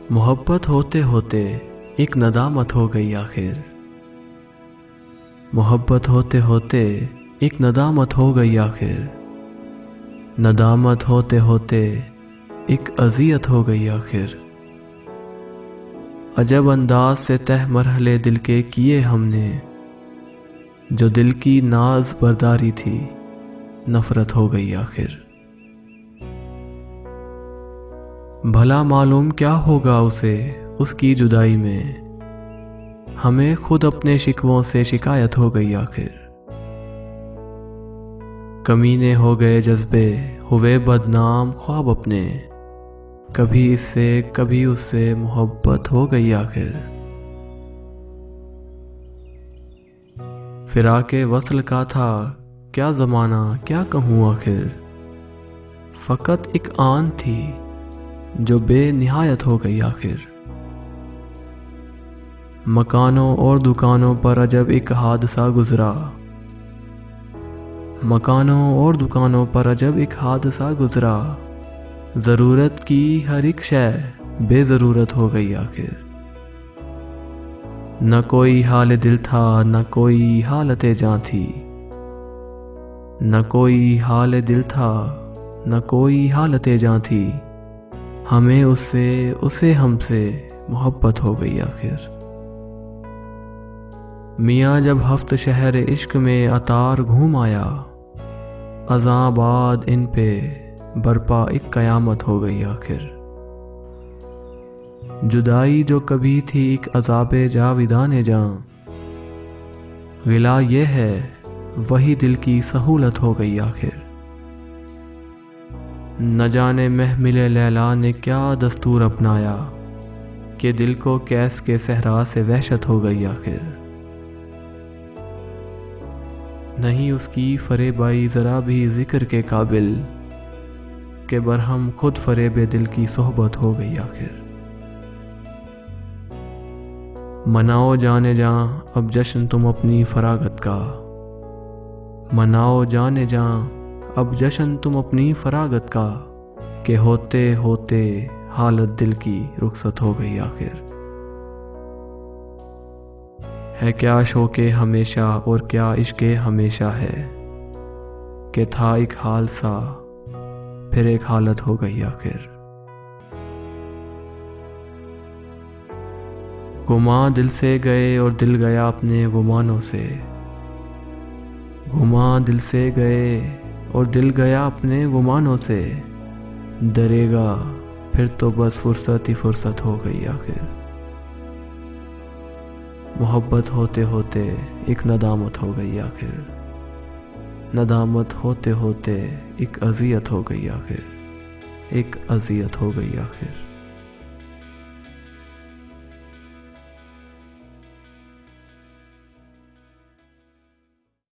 मोहब्बत होते होते एक नदामत हो गई आखिर। मोहब्बत होते होते एक नदामत हो गई आखिर। नदामत होते होते एक अज़ियत हो गई आखिर। अजब अंदाज से तह मरहले दिल के किए हमने, जो दिल की नाज बरदारी थी नफरत हो गई आखिर। भला मालूम क्या होगा उसे उसकी जुदाई में, हमें खुद अपने शिकवों से शिकायत हो गई आखिर। कमीने हो गए जज्बे, हुए बदनाम ख्वाब अपने, कभी इससे कभी उससे मोहब्बत हो गई आखिर। फिराके वस्ल का था क्या ज़माना क्या कहूँ आखिर, फ़कत एक आन थी जो बेनिहायत हो गई आखिर। मकानों और दुकानों पर अजब एक हादसा गुजरा, मकानों और दुकानों पर अजब एक हादसा गुजरा। ज़रूरत की हर एक शय बेज़रूरत हो गई आखिर। न कोई हाल दिल था न कोई हालत जां थी, न कोई हाल दिल था न कोई हालत जां थी। हमें उसे हमसे मोहब्बत हो गई आखिर। मियाँ जब हफ्त शहर इश्क में अतार घूम आया, अज़ां बाद इन पे बरपा एक कयामत हो गई आखिर। जुदाई जो कभी थी एक अज़ाबे जाविदाने जां, गिला ये है वही दिल की सहूलत हो गई आखिर। न जाने महमिले लैला ने क्या दस्तूर अपनाया, कि दिल को कैस के सहरा से वहशत हो गई आखिर। नहीं उसकी फरेबाई ज़रा भी जिक्र के काबिल, के बरहम खुद फरेबे दिल की सोहबत हो गई आखिर। मनाओ जाने जां अब जश्न तुम अपनी फरागत का, मनाओ जाने जां अब जश्न तुम अपनी फरागत का, के होते होते हालत दिल की रुखसत हो गई आखिर। है क्या शौके हमेशा और क्या इश्के हमेशा है, कि था एक हाल सा फिर एक हालत हो गई आखिर। गुमा दिल से गए और दिल गया अपने गुमानों से, गुमा दिल से गए और दिल गया अपने गुमानों से। डरेगा फिर तो बस फुर्सत ही फुर्सत हो गई आखिर। मोहब्बत होते होते एक नदामत हो गई आखिर। नदामत होते होते एक अज़ियत हो गई आखिर। एक अज़ियत हो गई आखिर।